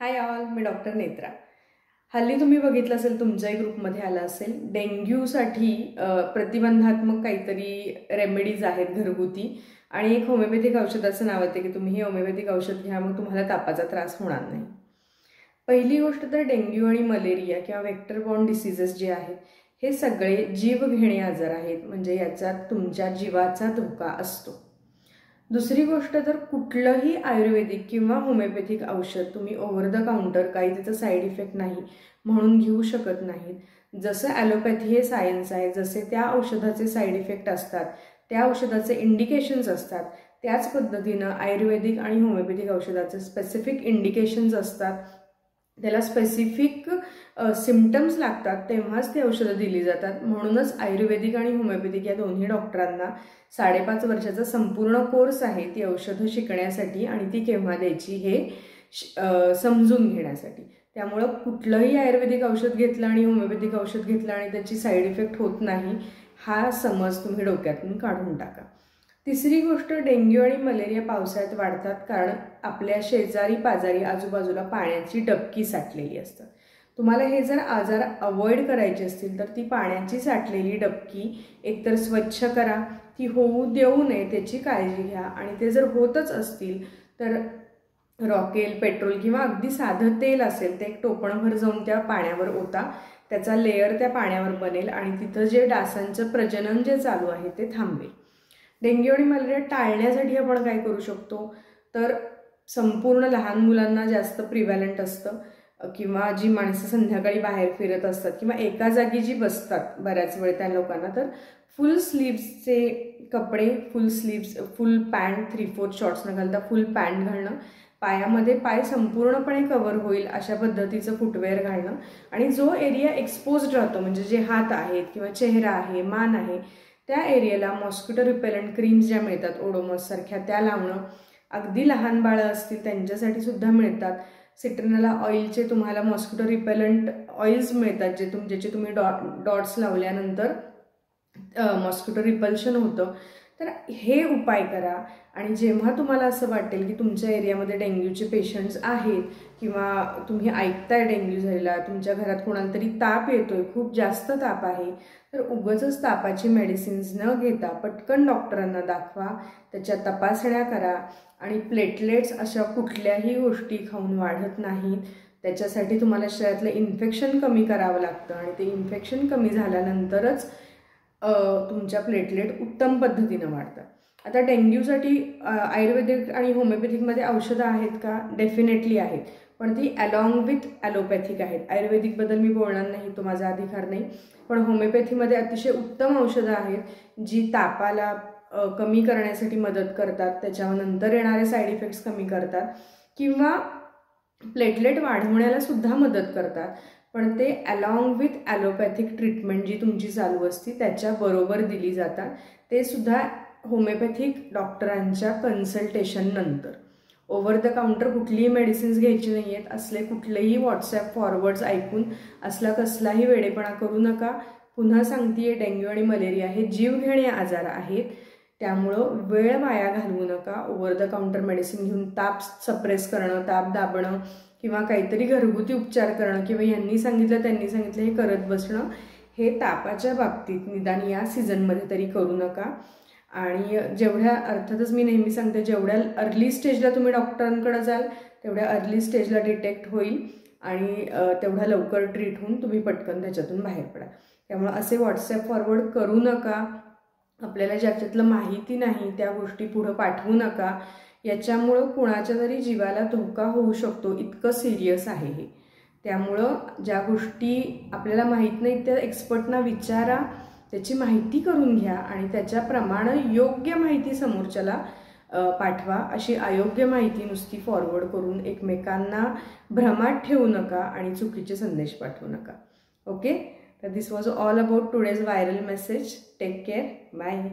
Hi all, मी doctor Netra. हल्ली तुम्ही बघितलं असेल, तुमच्याही ग्रुपमध्ये आलं असेल, डेंग्यूसाठी प्रतिबंधात्मक काहीतरी रेमेडीज आहेत घरगुती, आणि एक होमिओपॅथिक औषधाचं नाव येते की तुम्ही हे होमिओपॅथिक औषध घ्या, मग तुम्हाला तापाचा त्रास होणार नाही। पहिली गोष्ट तर डेंग्यू आणि मलेरिया किंवा वेक्टर बॉर्न डिसीजेस जे आहेत हे सगळे जीवघेणे आजार आहेत, म्हणजे याच्यात तुमच्या जीवाचा धोका असतो। दुसरी गोष्ट तर कुठलंही आयुर्वेदिक किंवा होमिओपॅथिक औषध तुम्ही ओव्हर द काउंटर, काही त्याचा साईड इफेक्ट नाही म्हणून घेऊ शकत नाहीत। जसं ॲलोपॅथी हे सायन्स आहे, जसे त्या औषधाचे साईड इफेक्ट असतात, त्या औषधाचे इंडिकेशन्स असतात, त्याच पद्धतीनं आयुर्वेदिक आणि होमिओपॅथिक औषधाचे स्पेसिफिक इंडिकेशन्स असतात, त्याला स्पेसिफिक सिम्पटम्स लागतात, तेव्हाच ती औषधं दिली जातात। म्हणूनच आयुर्वेदिक आणि होमिओपॅथिक या दोन्ही डॉक्टरांना 5.5 वर्षाचा संपूर्ण कोर्स आहे ती औषधं शिकण्यासाठी आणि ती केव्हा द्यायची हे समजून घेण्यासाठी। त्यामुळं कुठलंही आयुर्वेदिक औषध घेतलं आणि होमिओपॅथिक औषध घेतलं आणि त्याची साईड इफेक्ट होत नाही, हा समज तुम्ही डोक्यातून काढून टाका। तिसरी गोष्ट, डेंग्यू आणि मलेरिया पावसाळ्यात वाढतात कारण आपल्या शेजारी पाजारी आजूबाजूला पाण्याची डबकी साठलेली असतात। तुम्हाला हे जर आजार अवॉइड करायचे असतील तर ती पाण्याची साठलेली डबकी एकतर स्वच्छ करा, ती होऊ देऊ नये त्याची काळजी घ्या, आणि ते जर होतच असतील तर रॉकेल, पेट्रोल किंवा अगदी साधं तेल असेल ते एक टोपणभर जाऊन त्या पाण्यावर ओता, त्याचा लेअर त्या पाण्यावर बनेल आणि तिथं जे डासांचं प्रजनन जे चालू आहे ते थांबेल। डेंग्यू आणि मलेरिया टाळण्यासाठी आपण काय करू शकतो तर संपूर्ण लहान मुलांना जास्त प्रिव्हॅलंट असतं, किंवा जी माणसं संध्याकाळी बाहेर फिरत असतात किंवा एका जागी जी बसतात बऱ्याच वेळ त्या लोकांना, तर फुल स्लीव्सचे कपडे, फुल पॅन्ट, 3/4 शॉर्ट्स न घालता फुल पॅन्ट घालणं, पायामध्ये पाय संपूर्णपणे कव्हर होईल अशा पद्धतीचं फुटवेअर घालणं, आणि जो एरिया एक्सपोज्ड राहतो म्हणजे जे हात आहेत किंवा चेहरा आहे, मान आहे, त्या एरियाला मॉस्किटो रिपेलंट क्रीम्स ज्या मिळतात ओडोमॉससारख्या त्या लावणं। अगदी लहान बाळं असतील त्यांच्यासाठी सुद्धा मिळतात सिट्रनला ऑइलचे, तुम्हाला मॉस्किटो रिपेलंट ऑइल्स मिळतात ज्याचे तुम्ही डॉट्स लावल्यानंतर मॉस्किटो रिपल्शन होतं। तर हे उपाय करा, आणि जेव्हा तुम्हाला असं वाटेल की तुमच्या एरियामध्ये डेंग्यूचे पेशंट्स आहेत किंवा तुम्ही ऐकताय डेंग्यू झालेला, तुमच्या घरात कोणाला तरी ताप येतोय, खूप जास्त ताप आहे, तर उगाचच तापाची मेडिसिन्स न घेता पटकन डॉक्टरांना दाखवा, त्याच्या तपासण्या करा, आणि प्लेटलेट्स अशा कुठल्याही गोष्टी खाऊन वाढत नाहीत। त्याच्यासाठी तुम्हाला शरीरातलं इन्फेक्शन कमी करावं लागतं, आणि ते इन्फेक्शन कमी झाल्यानंतरच तुमच्या प्लेटलेट उत्तम पद्धतीनं वाढतात। आता डेंग्यूसाठी आयुर्वेदिक आणि होमिओपॅथिकमध्ये औषधं आहेत का? डेफिनेटली आहेत, पण ती अलॉंग विथ ॲलोपॅथिक आहेत। आयुर्वेदिकबद्दल मी बोलणार नाही, तो माझा अधिकार नाही, पण होमिओपॅथीमध्ये अतिशय उत्तम औषधं आहेत जी तापाला कमी करण्यासाठी मदत करतात, त्याच्यानंतर येणारे साईड इफेक्ट्स कमी करतात, किंवा प्लेटलेट वाढवण्याला सुद्धा मदत करतात, पण ते अलॉंग विथ ॲलोपॅथिक ट्रीटमेंट जी तुमची चालू असते त्याच्याबरोबर दिली जातात, ते सुद्धा होमिओपॅथिक डॉक्टरांच्या कन्सल्टेशन नंतर। ओव्हर द काउंटर कुठलीही मेडिसिन्स घ्यायची नाही आहेत, असले कुठलेही व्हॉट्सॲप फॉरवर्ड्स ऐकून असला कसलाही वेडेपणा करू नका। पुन्हा सांगतेय, डेंग्यू आणि मलेरिया हे जीवघेणे आजार आहेत, त्यामुळं वेळ वाया घालवू नका। ओव्हर द काउंटर मेडिसिन घेऊन ताप सप्रेस करणं, ताप दाबणं किंवा काहीतरी घरगुती उपचार करणं किंवा यांनी सांगितलं त्यांनी सांगितलं हे करत बसणं, हे तापाच्या बाबतीत निदान या सीझनमध्ये तरी करू नका। आणि जेवढ्या, अर्थातच मी नेहमी सांगते, जेवढ्या अर्ली स्टेजला तुम्ही डॉक्टरांकडे जाल तेवढ्या अर्ली स्टेजला डिटेक्ट होईल, आणि तेवढा लवकर ट्रीट होऊन तुम्ही पटकन त्याच्यातून बाहेर पडा। त्यामुळे असे व्हॉट्सॲप फॉरवर्ड करू नका, आपल्याला ज्याच्यातलं माहिती नाही त्या गोष्टी पुढं पाठवू नका, याच्यामुळं कुणाच्या तरी जीवाला धोका होऊ शकतो, इतकं सिरियस आहे हे। त्यामुळं ज्या गोष्टी आपल्याला माहीत नाहीत त्या एक्सपर्टना विचारा, त्याची माहिती करून घ्या, आणि त्याच्याप्रमाणे योग्य माहिती समोरच्याला पाठवा। अशी अयोग्य माहिती नुसती फॉरवर्ड करून एकमेकांना भ्रमात ठेवू नका आणि चुकीचे संदेश पाठवू नका। ओके, तर this was all about today's viral message. Take care, bye.